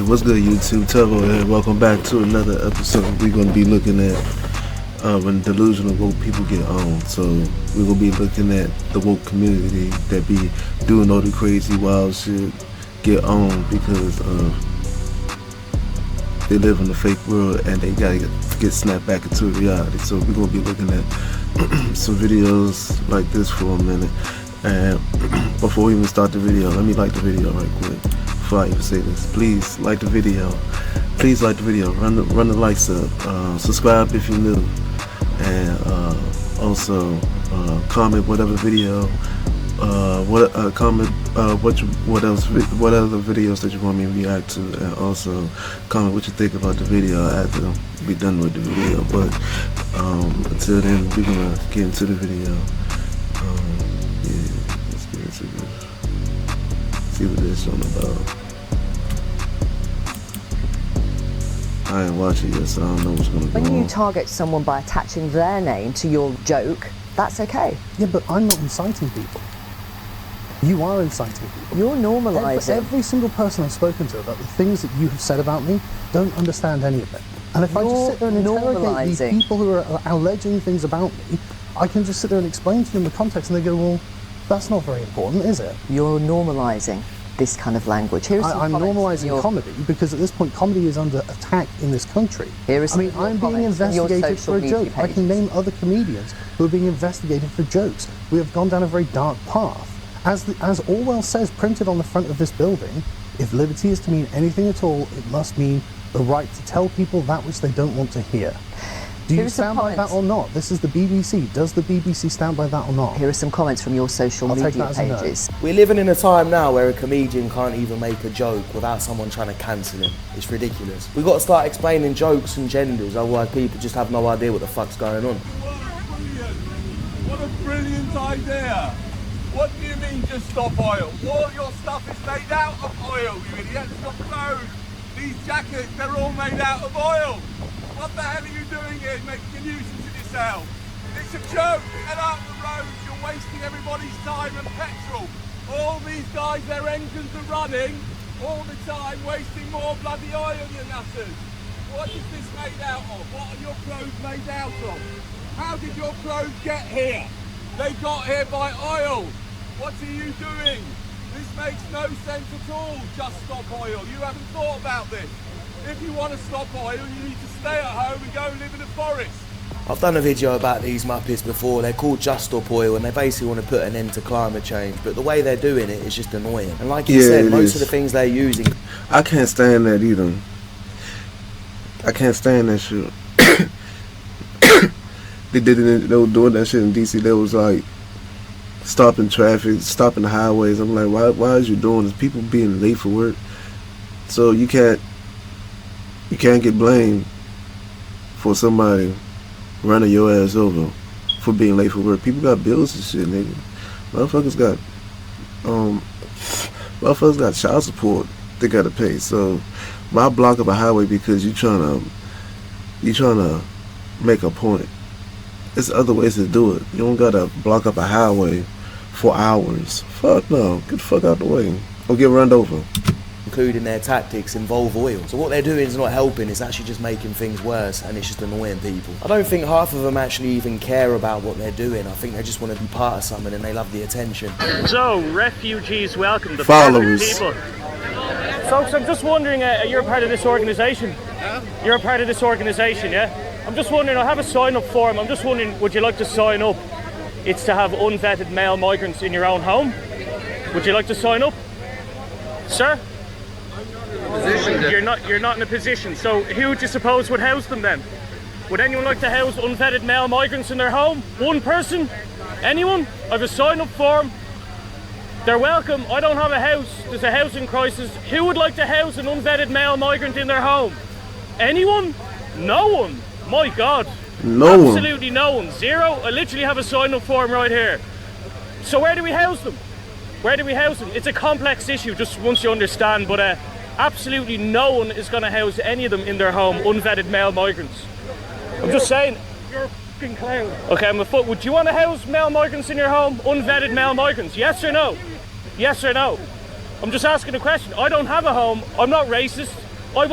What's good, YouTube? Tevo here. Welcome back to another episode. We're going to be looking at when delusional woke people get on. So we're going to be looking at the woke community that be doing all the crazy wild shit get on because they live in a fake world and they got to get snapped back into reality. So we're going to be looking at some videos like this for a minute. And before we even start the video, let me like the video right quick. Before I even say this, please like the video. Please like the video. Run the likes up. Subscribe if you're new, and also comment whatever video. What other videos that you want me to react to, and also comment what you think about the video after we done with the video. But until then, we're gonna get into the video. Yeah, let's get into this. See what this is all about. I ain't watching yet, so I don't know what's gonna go on. When you target someone by attaching their name to your joke, that's okay. Yeah, but I'm not inciting people. You are inciting people. You're normalising. Every single person I've spoken to about the things that you have said about me don't understand any of it. And if I just sit there and interrogate these people who are alleging things about me, I can just sit there and explain to them the context, and they go, well, that's not very important, is it? You're normalising this kind of language. I'm normalising comedy because at this point comedy is under attack in this country. I'm being investigated for a joke. I can name other comedians who are being investigated for jokes. We have gone down a very dark path. As Orwell says printed on the front of this building, if liberty is to mean anything at all, it must mean the right to tell people that which they don't want to hear. Do you stand by that or not? This is the BBC. Does the BBC stand by that or not? Here are some comments from your social media pages. We're living in a time now where a comedian can't even make a joke without someone trying to cancel him. It's ridiculous. We've got to start explaining jokes and genders, otherwise people just have no idea what the fuck's going on. What a brilliant idea! What do you mean just stop oil? All your stuff is made out of oil, you idiots. Your clothes, these jackets, they're all made out of oil. What the hell are you doing here, making a nuisance of yourself? It's a joke. Get out the road. You're wasting everybody's time and petrol. All these guys, their engines are running all the time, wasting more bloody oil, you nutters. What is this made out of? What are your clothes made out of? How did your clothes get here? They got here by oil. What are you doing? This makes no sense at all. Just stop oil. You haven't thought about this. If you want to stop oil, you need to stay at home and go and live in the forest. I've done a video about these Muppets before. They're called Just Stop Oil and they basically want to put an end to climate change, but the way they're doing it is just annoying. And like you said, most of the things they're using... I can't stand that either. I can't stand that shit. They were doing that shit in DC. They was like stopping traffic, stopping the highways. I'm like, why is you doing this? People being late for work. So you can't get blamed for somebody running your ass over for being late for work. People got bills and shit, nigga. Motherfuckers got child support they gotta pay. So why block up a highway because you trying to make a point? There's other ways to do it. You don't gotta block up a highway for hours. Fuck no. Get the fuck out the way or get run over. Including their tactics involve oil. So what they're doing is not helping, it's actually just making things worse, and it's just annoying people. I don't think half of them actually even care about what they're doing. I think they just want to be part of something and they love the attention. So, refugees welcome, the followers. People. Folks, I'm just wondering, you're part of this organisation? Yeah? You're a part of this organisation, yeah? I'm just wondering, I have a sign-up form. I'm just wondering, would you like to sign up? It's to have unvetted male migrants in your own home. Would you like to sign up? Sir? You're not in a position. So who would you suppose would house them then? Would anyone like to house unvetted male migrants in their home? One person? Anyone? I have a sign-up form. They're welcome. I don't have a house. There's a housing crisis. Who would like to house an unvetted male migrant in their home? Anyone? No one. My God. Absolutely no one. Zero. I literally have a sign-up form right here. So where do we house them? Where do we house them? It's a complex issue, just once you understand, but absolutely no one is going to house any of them in their home, unvetted male migrants. I'm just saying. You're a fucking clown. Okay, would you want to house male migrants in your home? Unvetted male migrants? Yes or no? Yes or no? I'm just asking a question. I don't have a home. I'm not racist. I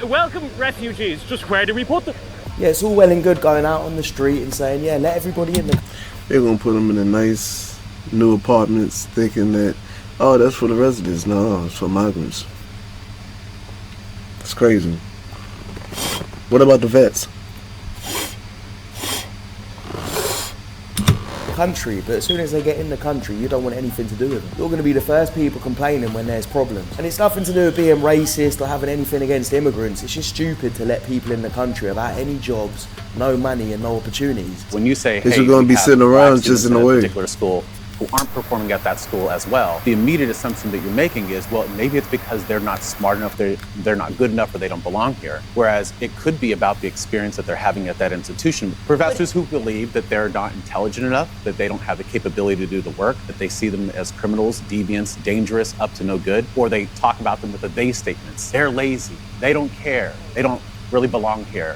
welcome refugees. Just where do we put them? Yeah, it's all well and good going out on the street and saying, yeah, let everybody in the... They're gonna put them in the nice new apartments thinking that, oh, that's for the residents. No, it's for migrants. It's crazy. What about the vets? Country, but as soon as they get in the country, you don't want anything to do with them. You're going to be the first people complaining when there's problems. And it's nothing to do with being racist or having anything against immigrants. It's just stupid to let people in the country without any jobs, no money and no opportunities. When you say, hey, you're going to be sitting around just in the way. Particular school who aren't performing at that school as well, the immediate assumption that you're making is, well, maybe it's because they're not smart enough, they're not good enough, or they don't belong here. Whereas it could be about the experience that they're having at that institution. Professors who believe that they're not intelligent enough, that they don't have the capability to do the work, that they see them as criminals, deviants, dangerous, up to no good, or they talk about them with the they statements. They're lazy, they don't care, they don't really belong here.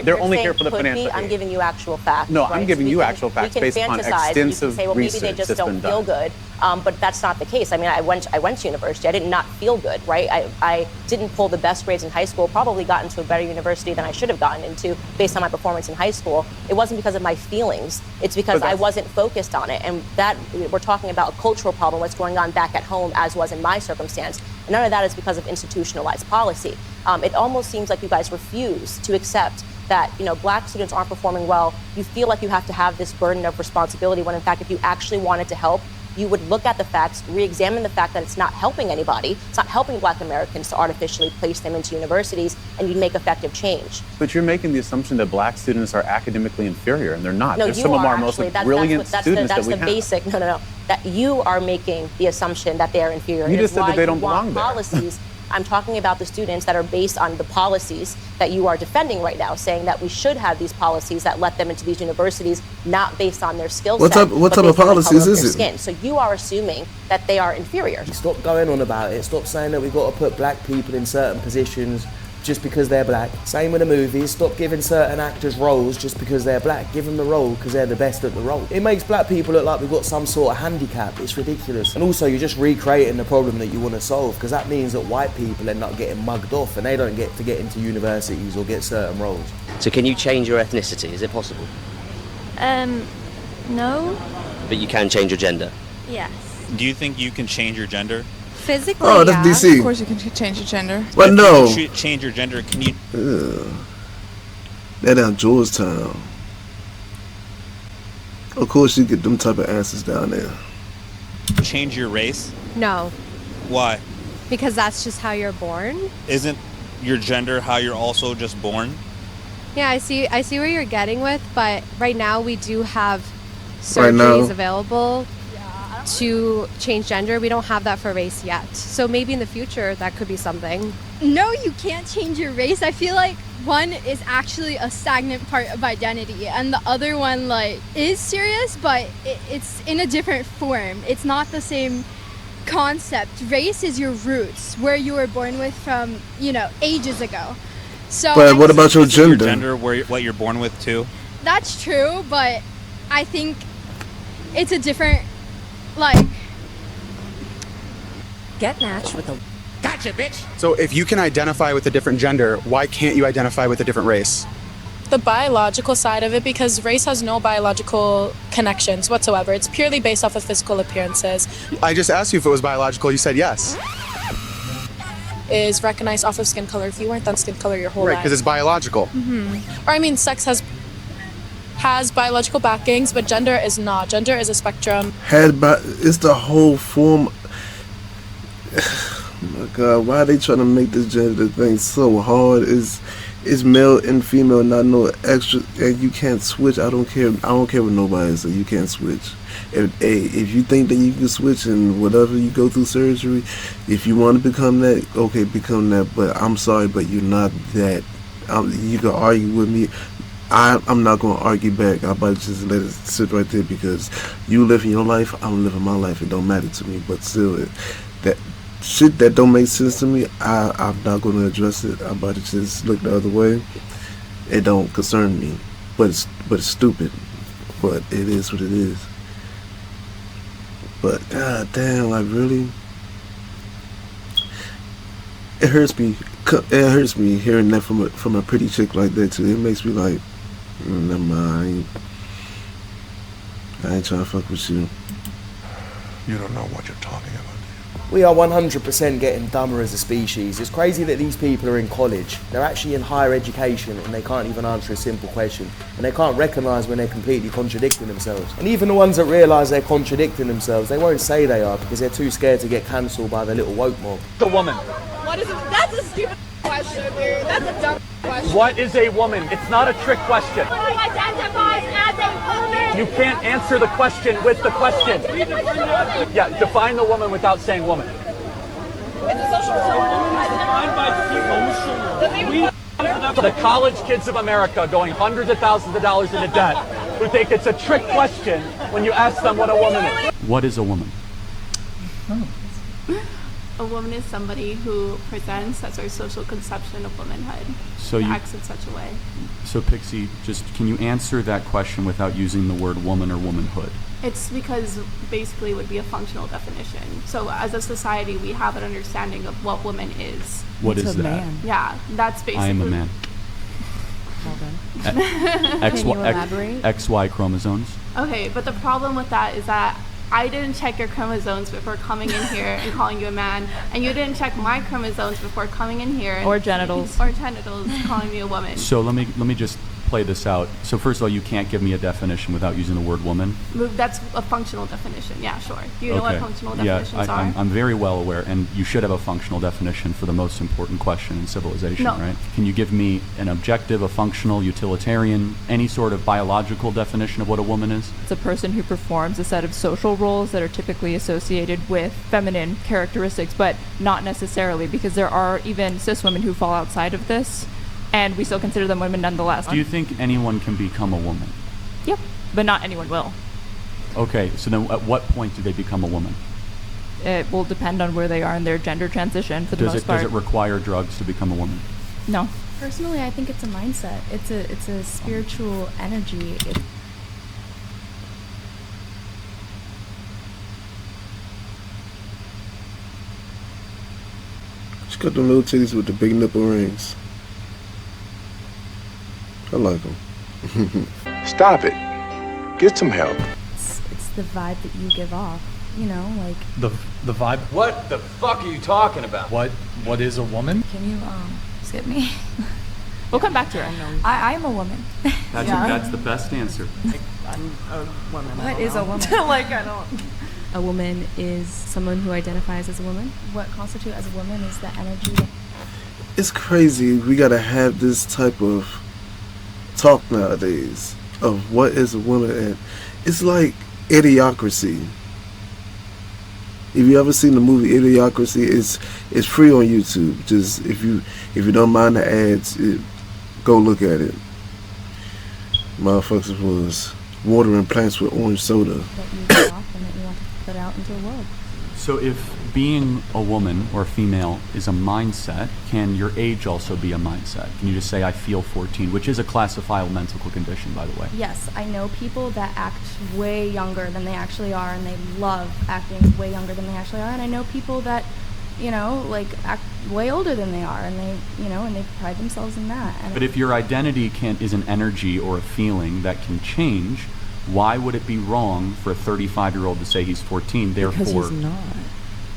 They're only here for the financial aid. I'm giving you actual facts. No, right? I'm giving you actual facts based on extensive say, well, maybe they just don't feel good, but that's not the case. I mean, I went to university. I did not feel good, right? I didn't pull the best grades in high school, probably got into a better university than I should have gotten into based on my performance in high school. It wasn't because of my feelings. It's because I wasn't focused on it. And that, we're talking about a cultural problem, what's going on back at home, as was in my circumstance. And none of that is because of institutionalized policy. It almost seems like you guys refuse to accept that, you know, black students aren't performing well. You feel like you have to have this burden of responsibility when in fact, if you actually wanted to help, you would look at the facts, re-examine the fact that it's not helping anybody, it's not helping black Americans to artificially place them into universities, and you'd make effective change. But you're making the assumption that black students are academically inferior, and they're not. No, they're some of our most brilliant students that we have. Basic, no. That you are making the assumption that they are inferior. You just said that they don't belong there. Policies. I'm talking about the students that are based on the policies that you are defending right now, saying that we should have these policies that let them into these universities, not based on their skill set. What type of policies is it? So you are assuming that they are inferior. Stop going on about it. Stop saying that we've got to put black people in certain positions just because they're black. Same with the movies. Stop giving certain actors roles just because they're black. Give them the role because they're the best at the role. It makes black people look like we've got some sort of handicap. It's ridiculous. And also, you're just recreating the problem that you want to solve, because that means that white people end up getting mugged off and they don't get to get into universities or get certain roles. So can you change your ethnicity? Is it possible? No. But you can change your gender? Yes. Do you think you can change your gender? Physically, oh, that's DC. Of course you can change your gender. But no. If you change your gender, can you... They're down Georgetown. Of course you get them type of answers down there. change your race? No. Why? Because that's just how you're born. Isn't your gender how you're also just born? Yeah, I see where you're getting with, but right now we do have surgeries available to change gender. We don't have that for race yet. So maybe in the future that could be something. No, you can't change your race. I feel like one is actually a stagnant part of identity, and the other one is serious, but it's in a different form. It's not the same concept. Race is your roots, where you were born with from, ages ago. So but what about your gender? Gender, what you're born with too? That's true, but I think it's a different, Get matched with a... Gotcha, bitch! So if you can identify with a different gender, why can't you identify with a different race? The biological side of it, because race has no biological connections whatsoever. It's purely based off of physical appearances. I just asked you if it was biological. You said yes. Is recognized off of skin color. If you weren't that skin color your whole life. Right, because it's biological. Mm-hmm. Or I mean, sex has biological backings, but gender is not. Gender is a spectrum. It's the whole form. Oh my God, why are they trying to make this gender thing so hard? It's male and female, not no extra, and you can't switch. I don't care what nobody says. You can't switch. If you think that you can switch and whatever you go through surgery, if you want to become that, okay, become that. But I'm sorry, but you're not that. You can argue with me. I'm not going to argue back. I'm about to just let it sit right there, because you living your life, I'm living my life. It don't matter to me. But still, that shit that don't make sense to me, I'm not going to address it. I'm about to just look the other way. It don't concern me. But it's stupid. But it is what it is. But god damn, really, it hurts me. It hurts me hearing that from a pretty chick like that too. It makes me like, never mind. I ain't trying to fuck with you. You don't know what you're talking about. We are 100% getting dumber as a species. It's crazy that these people are in college. They're actually in higher education and they can't even answer a simple question. And they can't recognise when they're completely contradicting themselves. And even the ones that realise they're contradicting themselves, they won't say they are because they're too scared to get cancelled by the little woke mob. The woman. What is it? That's a stupid question, dude. That's a dumb question. What is a woman? It's not a trick question. Who identifies as a woman? You can't answer the question with the question. Yeah, define the woman without saying woman. It's a social defined by The college kids of America going hundreds of thousands of dollars into debt who think it's a trick question when you ask them what a woman is. What is a woman? A woman is somebody who presents as our social conception of womanhood. So you acts in such a way. So Pixie, just can you answer that question without using the word woman or womanhood? It's because basically it would be a functional definition. So as a society, we have an understanding of what woman is. What is that? Man. Yeah, that's basically. I am a man. Well done. Can you elaborate? XY chromosomes. Okay, but the problem with that is that I didn't check your chromosomes before coming in here and calling you a man, and you didn't check my chromosomes before coming in here. Or genitals. Or genitals, calling me a woman. So let me just play this out. So first of all, you can't give me a definition without using the word woman. That's a functional definition. Yeah, sure. Do you know what functional definitions are? I'm very well aware, and you should have a functional definition for the most important question in civilization, right? Can you give me an objective, a functional, utilitarian, any sort of biological definition of what a woman is? It's a person who performs a set of social roles that are typically associated with feminine characteristics, but not necessarily, because there are even cis women who fall outside of this, and we still consider them women nonetheless. Do you think anyone can become a woman? Yep, but not anyone will. Okay, so then at what point do they become a woman? It will depend on where they are in their gender transition for the most part. Does it require drugs to become a woman? No. Personally, I think it's a mindset. It's a spiritual energy. She got the little titties with the big nipple rings. I like them. Stop it. Get some help. It's the vibe that you give off. You know, like the vibe. What the fuck are you talking about? What is a woman? Can you skip me? We'll come back to her. I'm a woman. That's the best answer. I'm a woman. What is a woman? Like, I don't. A woman is someone who identifies as a woman. What constitutes as a woman is the energy. It's crazy. We gotta have this type of talk nowadays of what is a woman, and it's like Idiocracy. If you ever seen the movie Idiocracy, it's free on YouTube. Just if you don't mind the ads, go look at it. Motherfuckers was watering plants with orange soda. That you give off and that you want to put out into the world. So if being a woman or female is a mindset, can your age also be a mindset? Can you just say, I feel 14, which is a classifiable mental condition, by the way? Yes, I know people that act way younger than they actually are, and they love acting way younger than they actually are. And I know people that, you know, like act way older than they are, and they, you know, and they pride themselves in that. And but if your identity is an energy or a feeling that can change, why would it be wrong for a 35-year-old to say he's 14? Therefore, because he's not.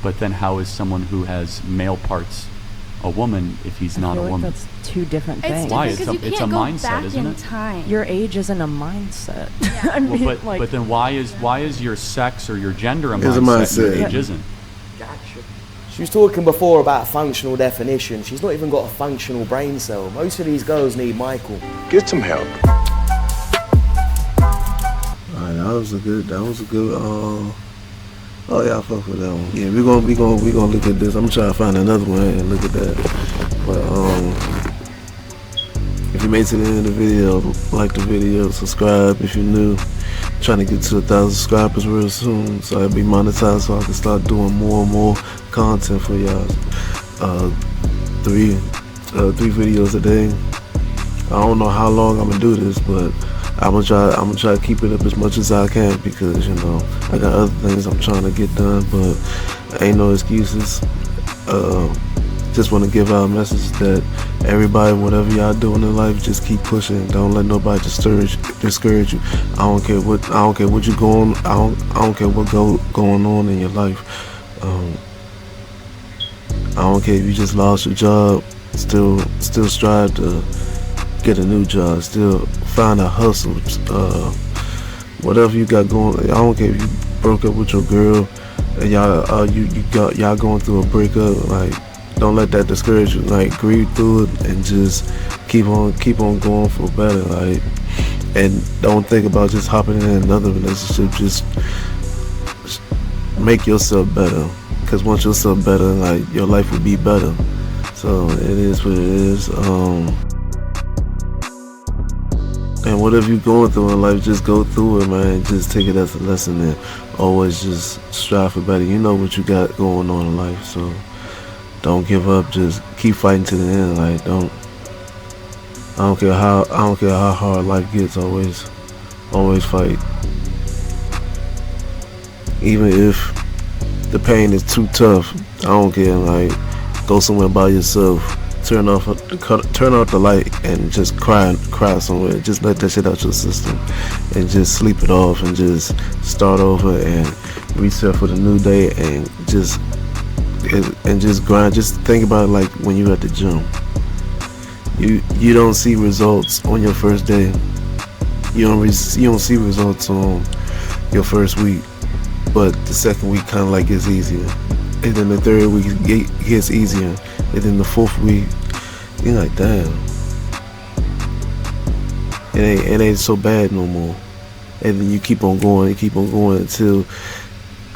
But then how is someone who has male parts a woman if he's not a woman? That's two different it's things. Why? It's a mindset, isn't it? Time. Your age isn't a mindset. Yeah. I mean, but then why is your sex or your gender a mindset? Your age isn't. Gotcha. She was talking before about a functional definition. She's not even got a functional brain cell. Most of these girls need Michael. Get some help. Alright, that was a good oh yeah, I fuck with that one. Yeah, we gonna look at this. I'm trying to find another one and look at that. But if you made it to the end of the video, like the video, subscribe if you're new. Trying to get to 1,000 subscribers real soon, so I'll be monetized so I can start doing more and more content for y'all. 3 videos a day. I don't know how long I'm gonna do this, but I'm gonna try to keep it up as much as I can, because you know I got other things I'm trying to get done, but ain't no excuses. just want to give out a message that everybody, whatever y'all doing in life, just keep pushing. Don't let nobody discourage you. I don't care what you going. I don't care what going on in your life. I don't care if you just lost your job. Still strive to get a new job. Still find a hustle. Whatever you got going. I don't care if you broke up with your girl and y'all going through a breakup. Like, don't let that discourage you. Like, grieve through it and just keep on going for better. Like, and don't think about just hopping in another relationship. Just make yourself better. Cause once yourself better, like, your life will be better. So it is what it is. And whatever you're going through in life, just go through it, man. Just take it as a lesson and always just strive for better. You know what you got going on in life, so don't give up. Just keep fighting to the end. Like, I don't care how hard life gets. Always fight. Even if the pain is too tough, I don't care. Like, go somewhere by yourself. Turn off the light and just cry somewhere. Just let that shit out your system and just sleep it off and just start over and reset for the new day and just grind. Just think about it like when you're at the gym. You don't see results on your first day. You don't see results on your first week, but the second week kind of like gets easier, and then the third week gets easier, and then the fourth week you're like, damn, it ain't so bad no more. And then you keep on going until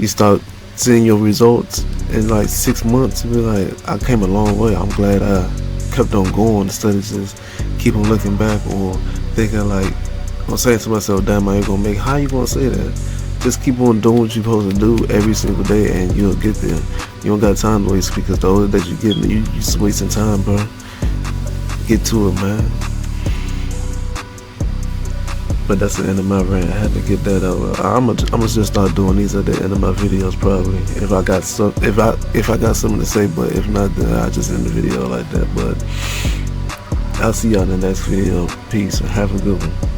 you start seeing your results in like 6 months. You'll be like, I came a long way. I'm glad I kept on going instead of just keep on looking back or thinking like, I'm saying to myself, damn, I ain't gonna make. How you gonna say that? Just keep on doing what you're supposed to do every single day and you'll get there. You don't got time to waste, because the older that you get, you just wasting time, bro. Get to it, man. But that's the end of my rant. I had to get that out. I'm just start doing these at the end of my videos probably. If I got something to say, but if not, then I just end the video like that. But I'll see y'all in the next video. Peace and have a good one.